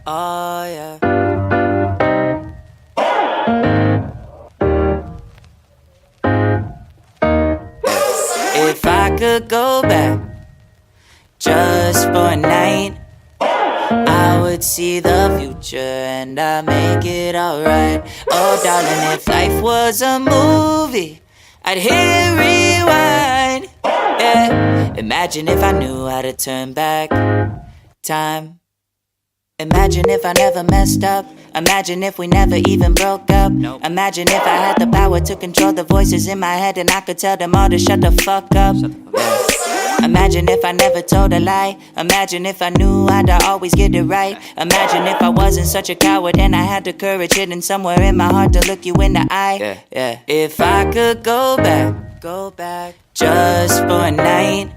Oh yeah. If I could go back just for a night, I would see the future and I'd make it alright. Oh darling, if life was a movie, I'd hit rewind. Yeah. Imagine if I knew how to turn back time. Imagine if I never messed up. Imagine if we never even broke up. Imagine if I had the power to control the voices in my head and I could tell them all to shut the fuck up. Imagine if I never told a lie. Imagine if I knew I'd always get it right. Imagine if I wasn't such a coward and I had the courage hidden somewhere in my heart to look you in the eye. Yeah. If I could go back just for a night,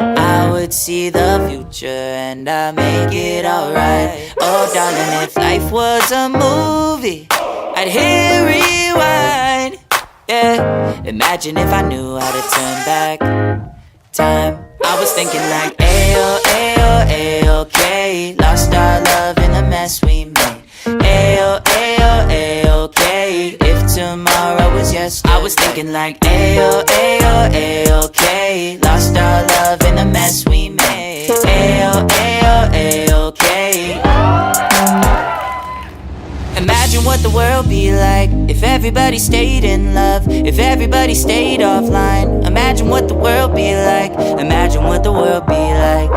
I would see the future and I'd make it alright. Oh darling, if life was a movie, I'd hit rewind. Yeah. Imagine if I knew how to turn back time. I was thinking like ayo, ayo, ayo-okay. Lost our love in the mess we made. Ayo, ayo, ayo-okay. If tomorrow was yesterday. I was thinking like ayo, ayo, ayo-okay. Lost our love in the mess we made. Ayo, ayo, ayo-okay. Imagine what the world be like if everybody stayed in love, if everybody stayed offline. Imagine what the world be like. Imagine what the world be like.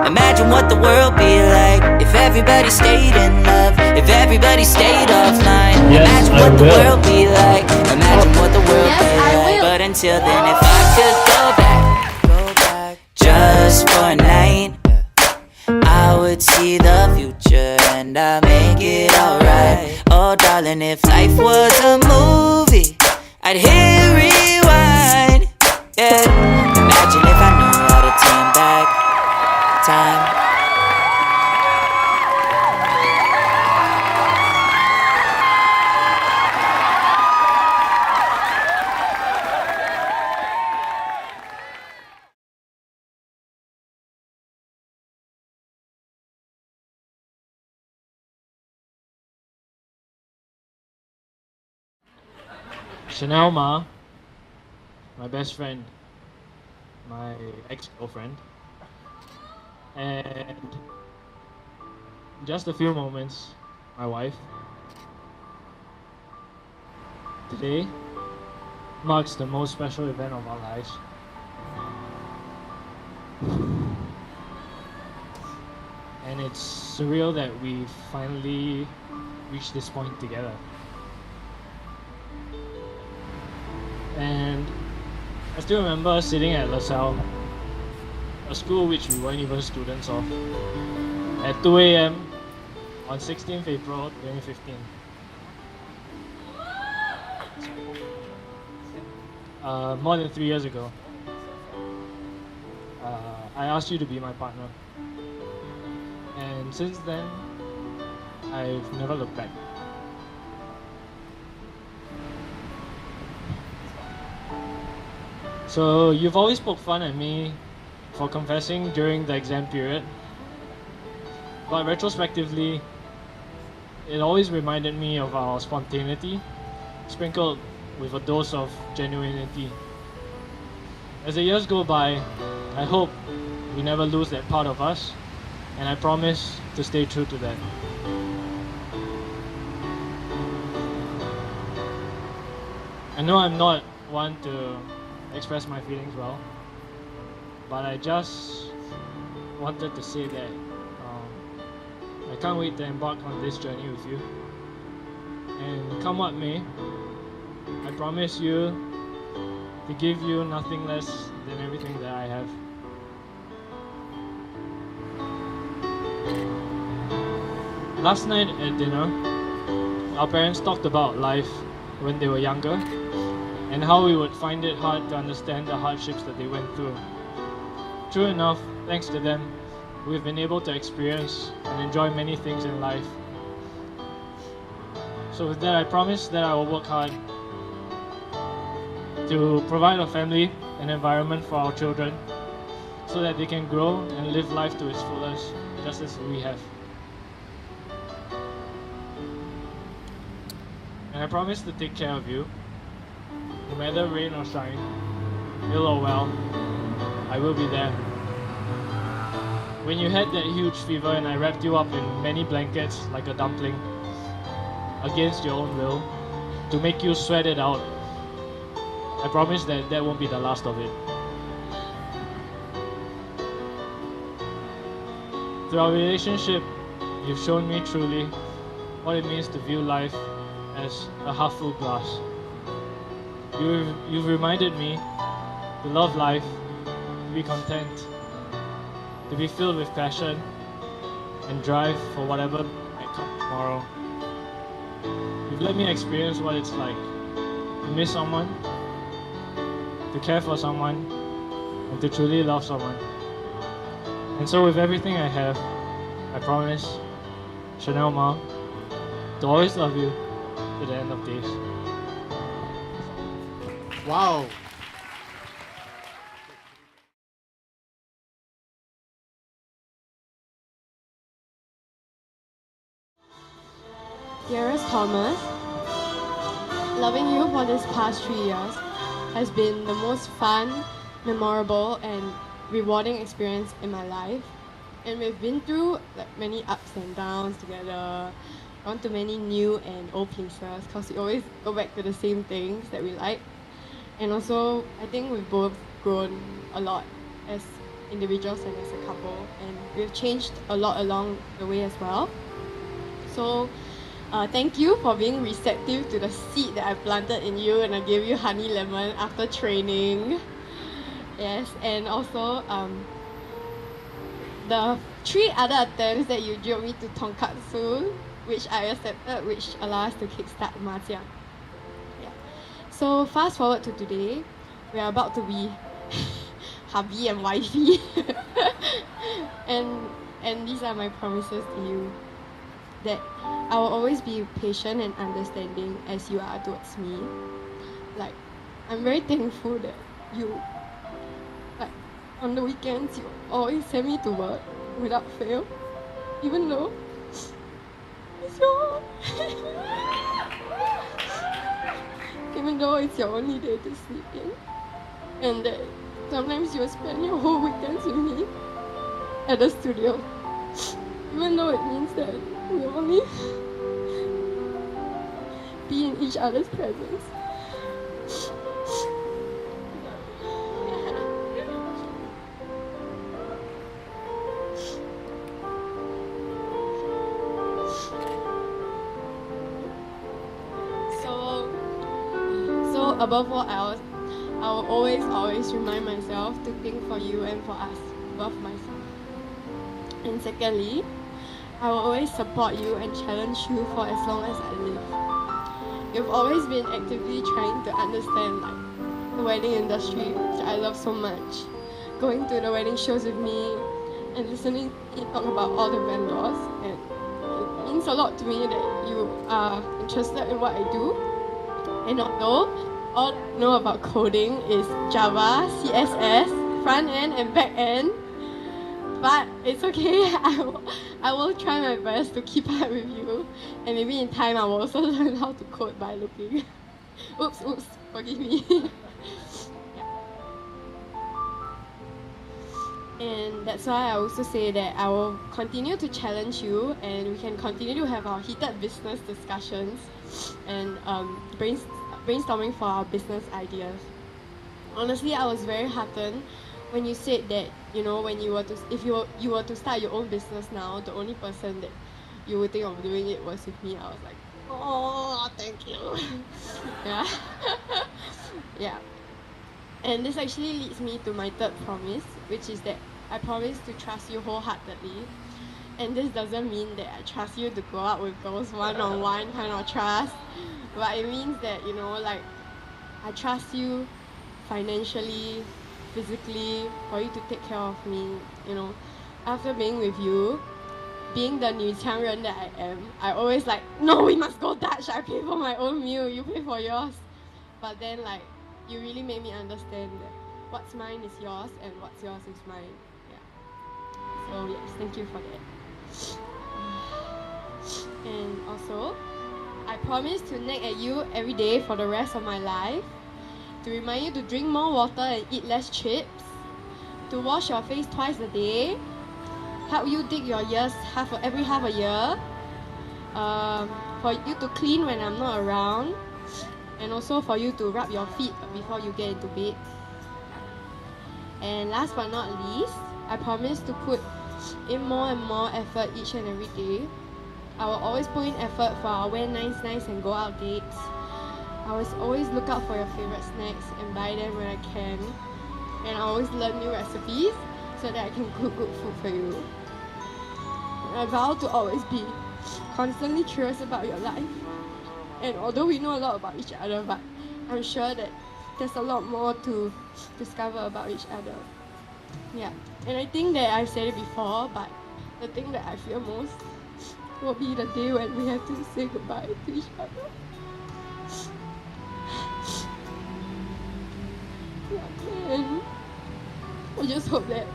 Imagine what the world be like if everybody stayed in love, if everybody stayed offline. Imagine what the world be like. Imagine what the world be like. But until then, if I could go back just for a night, I would see the future and I'd make it alright. Oh darling, if life was a movie, I'd hit rewind. Yeah. Imagine if I knew how to turn back time. Chanel Ma, my best friend, my ex-girlfriend, and just a few moments, my wife. Today marks the most special event of our lives. And it's surreal that we finally reached this point together. And I still remember sitting at LaSalle, a school which we weren't even students of, at 2 a.m. on 16th April 2015. More than 3 years ago. I asked you to be my partner. And since then, I've never looked back. So you've always poked fun at me for confessing during the exam period, but retrospectively, it always reminded me of our spontaneity, sprinkled with a dose of genuinity. As the years go by, I hope we never lose that part of us, and I promise to stay true to that. I know I'm not one to express my feelings well, but I just wanted to say that I can't wait to embark on this journey with you, and come what may, I promise you to give you nothing less than everything that I have. Last night at dinner, our parents talked about life when they were younger and how we would find it hard to understand the hardships that they went through. True enough, thanks to them, we've been able to experience and enjoy many things in life. So with that, I promise that I will work hard to provide a family, an environment for our children, so that they can grow and live life to its fullest, just as we have. And I promise to take care of you, no matter rain or shine, ill or well, I will be there. When you had that huge fever and I wrapped you up in many blankets like a dumpling, against your own will, to make you sweat it out, I promise that that won't be the last of it. Through our relationship, you've shown me truly what it means to view life as a half-full glass. You've reminded me to love life, to be content, to be filled with passion and drive for whatever might come tomorrow. You've let me experience what it's like to miss someone, to care for someone, and to truly love someone. And so with everything I have, I promise, Chanel Ma, to always love you to the end of days. Wow. Dearest Thomas, loving you for this past 3 years has been the most fun, memorable, and rewarding experience in my life. And we've been through like many ups and downs together, gone to many new and old places because we always go back to the same things that we like. And also, I think we've both grown a lot as individuals and as a couple, and we've changed a lot along the way as well. So, thank you for being receptive to the seed that I planted in you and I gave you honey lemon after training. Yes, and also the 3 other attempts that you drilled me to tonkatsu, which I accepted, which allow us to kickstart Majiang. Yeah. So fast forward to today, we are about to be hubby and wifey. and these are my promises to you. That I will always be patient and understanding as you are towards me. Like, I'm very thankful that you, like, on the weekends, you always send me to work without fail, even though it's your even though it's your only day to sleep in, and that sometimes you spend your whole weekends with me at the studio, even though it means that we only be in each other's presence. So above all else, I will always remind myself to think for you and for us, above myself. And secondly, I will always support you and challenge you for as long as I live. You've always been actively trying to understand like the wedding industry, which I love so much. Going to the wedding shows with me and listening to talk about all the vendors, and it means a lot to me that you are interested in what I do. And although all I know about coding is Java, CSS, front end and back end, but it's okay. I will try my best to keep up with you, and maybe in time I will also learn how to code by looking. Oops, forgive me. And that's why I also say that I will continue to challenge you, and we can continue to have our heated business discussions and brainstorming for our business ideas. Honestly, I was very heartened when you said that, you know, when you were to, if you were to start your own business now, the only person that you would think of doing it was with me. I was like, oh, thank you. Yeah. Yeah. And this actually leads me to my third promise, which is that I promise to trust you wholeheartedly. And this doesn't mean that I trust you to go out with girls one-on-one kind of trust, but it means that, you know, like, I trust you financially, physically, for you to take care of me. You know, after being with you, being the 女强人 that I am, I always like, no, we must go Dutch. I pay for my own meal, you pay for yours. But then, like, you really made me understand that what's mine is yours and what's yours is mine. Yeah. So yes, thank you for that. And also, I promise to nag at you every day for the rest of my life, to remind you to drink more water and eat less chips, to wash your face twice a day, help you dig your ears every half a year, for you to clean when I'm not around, and also for you to rub your feet before you get into bed. And last but not least, I promise to put in more and more effort each and every day. I will always put in effort for our wear nice and go out dates. I will always look out for your favorite snacks and buy them when I can. And I always learn new recipes so that I can cook good food for you. And I vow to always be constantly curious about your life. And although we know a lot about each other, but I'm sure that there's a lot more to discover about each other. Yeah, and I think that I've said it before, but the thing that I fear most will be the day when we have to say goodbye to each other. Yeah, and I just hope that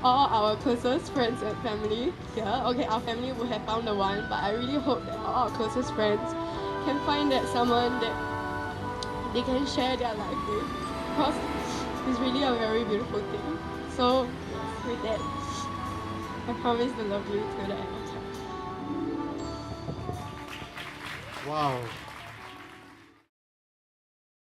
all our closest friends and family here, okay, our family would have found the one, but I really hope that all our closest friends can find that someone that they can share their life with, because it's really a very beautiful thing. So with that, I promise to love you till the end of time. Wow.